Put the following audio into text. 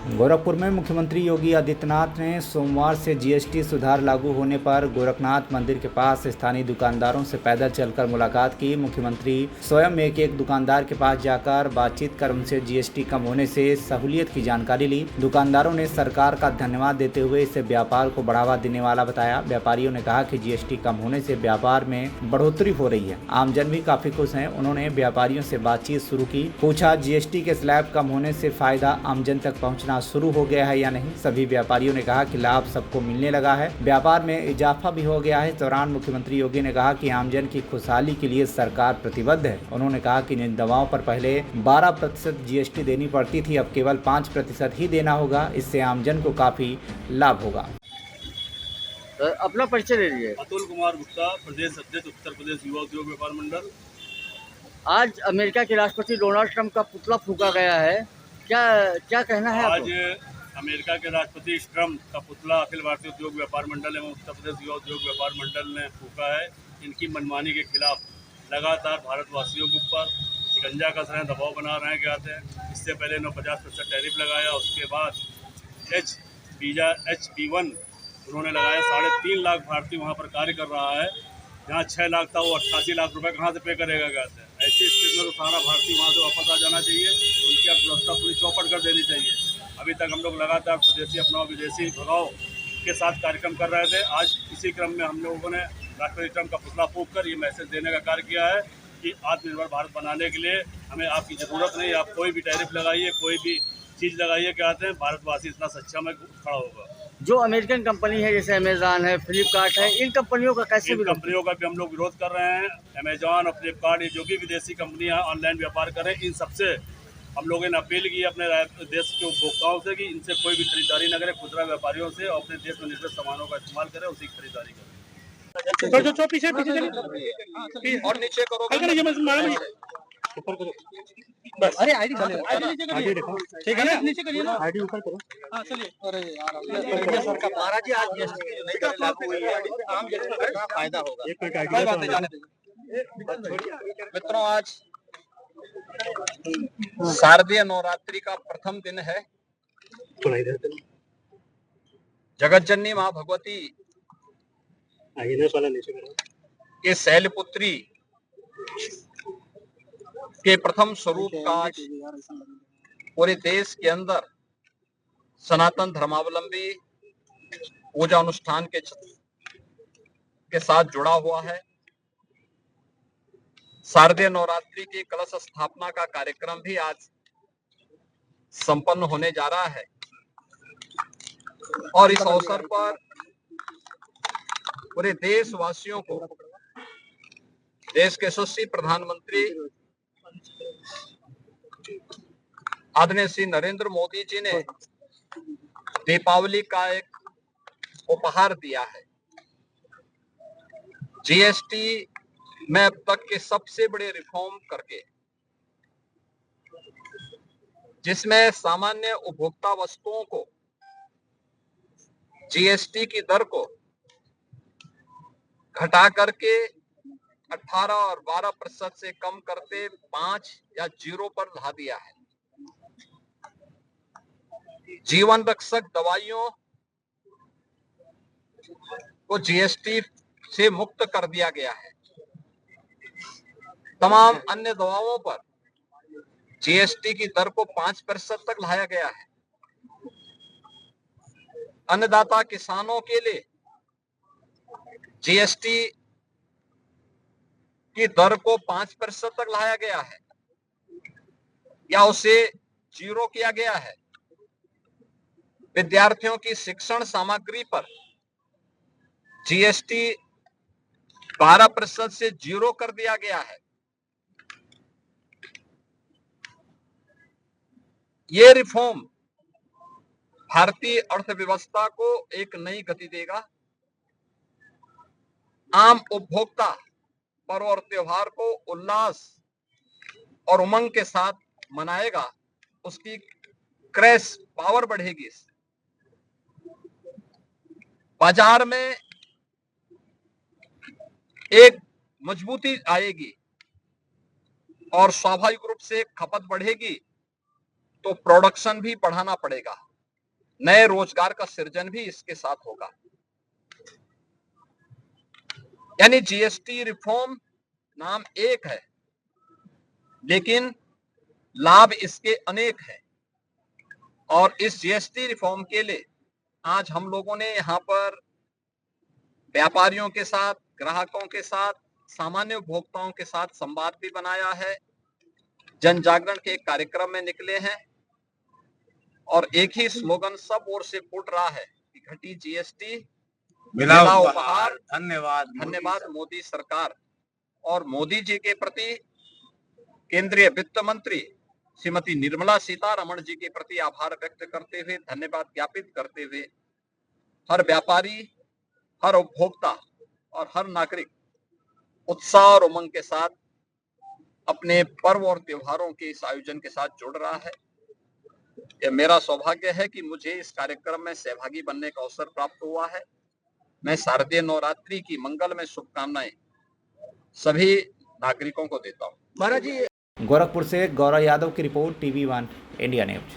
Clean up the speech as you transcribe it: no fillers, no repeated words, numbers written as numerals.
गोरखपुर में मुख्यमंत्री योगी आदित्यनाथ ने सोमवार से जीएसटी सुधार लागू होने पर गोरखनाथ मंदिर के पास स्थानीय दुकानदारों से पैदल चलकर मुलाकात की। मुख्यमंत्री स्वयं एक दुकानदार के पास जाकर बातचीत कर उनसे जीएसटी कम होने से सहूलियत की जानकारी ली। दुकानदारों ने सरकार का धन्यवाद देते हुए इसे व्यापार को बढ़ावा देने वाला बताया। व्यापारियों ने कहा कि जीएसटी कम होने से व्यापार में बढ़ोतरी हो रही है। आमजन भी काफी खुश हैं। उन्होंने व्यापारियों से बातचीत शुरू की, पूछा जीएसटी के स्लैब कम होने से फायदा आमजन तक पहुंचना शुरू हो गया है या नहीं। सभी व्यापारियों ने कहा कि लाभ सबको मिलने लगा है, व्यापार में इजाफा भी हो गया है। इस दौरान मुख्यमंत्री योगी ने कहा कि आमजन की खुशहाली के लिए सरकार प्रतिबद्ध है। उन्होंने कहा कि जिन दवाओं पर पहले 12% जीएसटी देनी पड़ती थी, अब केवल 5% ही देना होगा। इससे आमजन को काफी लाभ होगा। अपना परिचय दे दीजिए। अतुल कुमार गुप्ता, प्रदेश अध्यक्ष उत्तर प्रदेश युवा उद्योग व्यापार मंडल। आज अमेरिका के राष्ट्रपति डोनाल्ड ट्रंप का पुतला फूंका गया है, क्या क्या कहना है आज आपको? अमेरिका के राष्ट्रपति ट्रंप का पुतला अखिल भारतीय उद्योग व्यापार मंडल एवं उत्तर प्रदेश युवा उद्योग व्यापार मंडल ने फूंका है। इनकी मनमानी के खिलाफ लगातार भारतवासियों के ऊपर शिकंजा कस रहे हैं, दबाव बना रहे हैं। कहते हैं इससे पहले 50% टैरिफ लगाया, उसके बाद H-1 उन्होंने लगाया। 3.5 लाख भारतीय वहाँ पर कार्य कर रहा है। जहाँ 6 लाख था वो 88 लाख रुपए कहाँ से पे करेगा। कहते हैं ऐसी स्थिति में तो सारा भारतीय वहाँ से वापस आ जाना चाहिए, उनकी अर्थव्यवस्था पूरी चौपट कर देनी चाहिए। अभी तक हम लोग लगातार स्वदेशी अपनाओ विदेशी भगाओ के साथ कार्यक्रम कर रहे थे। आज इसी क्रम में हम लोगों ने राष्ट्रपति ट्रंप का पुतला फूंक कर ये मैसेज देने का कार्य किया है कि आत्मनिर्भर भारत बनाने के लिए हमें आपकी ज़रूरत नहीं। आप कोई भी टैरिफ लगाइए, कोई भी चीज़ लगाइए, कहते हैं भारतवासी इतना सक्षम है खड़ा होगा। जो अमेरिकन कंपनी है जैसे अमेजॉन है, फ्लिपकार्ट है, इन कंपनियों का कैसे इन कंपनियों का भी हम लोग विरोध कर रहे हैं। अमेजॉन और फ्लिपकार्ट, ये जो भी विदेशी कंपनियां ऑनलाइन व्यापार करें, इन सबसे हम लोगों ने अपील की अपने देश के उपभोक्ताओं से कि इनसे कोई भी खरीदारी न करें, खुदरा व्यापारियों से, और अपने देश में निर्मित सामानों का इस्तेमाल करें, उसी की खरीदारी करें। जो पीछे चलिए और नीचे करो, ऊपर करो बस। अरे आईडी आईडी देखो, ठीक है ना, नीचे करिए ना, आईडी ऊपर करो। हाँ चलिए। अरे यार सरकार महाराज जी, आज जीएसटी की जो नई दरें लागू हुई है, आम जनता को क्या फायदा होगा? एक मिनट आईडी बातें जाने दीजिए। मित्रों, आज शारदीय नवरात्रि का प्रथम दिन है। जगतजननी मां भगवती के शैलपुत्री के प्रथम स्वरूप का आज पूरे देश के अंदर सनातन धर्मावलंबी पूजा अनुष्ठान के साथ जुड़ा हुआ है। शारदीय नवरात्रि की कलश स्थापना का कार्यक्रम भी आज संपन्न होने जा रहा है और इस अवसर पर पूरे देशवासियों को देश के यशस्वी प्रधानमंत्री आदरणीय श्री नरेंद्र मोदी जी ने दीपावली का एक उपहार दिया है। जीएसटी में अब तक के सबसे बड़े रिफॉर्म करके, जिसमें सामान्य उपभोक्ता वस्तुओं को जीएसटी की दर को घटा करके 18 और 12% से कम करते 5 या 0 पर ला दिया है। जीवन रक्षक दवाइयों को जीएसटी से मुक्त कर दिया गया है। तमाम अन्य दवाओं पर जीएसटी की दर को 5% तक लाया गया है। अन्नदाता किसानों के लिए जीएसटी की दर को 5% तक लाया गया है या उसे 0 किया गया है। विद्यार्थियों की शिक्षण सामग्री पर जीएसटी 12% से 0 कर दिया गया है। ये रिफॉर्म भारतीय अर्थव्यवस्था को एक नई गति देगा। आम उपभोक्ता पर्व और त्योहार को उल्लास और उमंग के साथ मनाएगा, उसकी क्रय पावर बढ़ेगी, बाजार में एक मजबूती आएगी और स्वाभाविक रूप से खपत बढ़ेगी तो प्रोडक्शन भी बढ़ाना पड़ेगा। नए रोजगार का सृजन भी इसके साथ होगा। यानी जीएसटी रिफॉर्म नाम एक है, लेकिन लाभ इसके अनेक हैं। और इस जीएसटी रिफॉर्म के लिए आज हम लोगों ने यहाँ पर व्यापारियों के साथ, ग्राहकों के साथ, सामान्य उपभोक्ताओं के साथ संवाद भी बनाया है, जन जागरण के एक कार्यक्रम में निकले हैं और एक ही स्लोगन सब ओर से फूट रहा है कि घटी जीएसटी मिला उपहार, धन्यवाद मोदी सरकार। और मोदी जी के प्रति केंद्रीय वित्त मंत्री श्रीमती निर्मला सीतारमण जी के प्रति आभार व्यक्त करते हुए, धन्यवाद ज्ञापित करते हुए हर व्यापारी, हर उपभोक्ता और हर नागरिक उत्साह और उमंग के साथ अपने पर्व और त्योहारों के इस आयोजन के साथ जुड़ रहा है। यह मेरा सौभाग्य है कि मुझे इस कार्यक्रम में सहभागी बनने का अवसर प्राप्त हुआ है। मैं शारदीय नवरात्रि की मंगलमय शुभकामनाएं सभी नागरिकों को देता हूं। महाराज जी, गोरखपुर से गौरव यादव की रिपोर्ट, TV1 इंडिया न्यूज।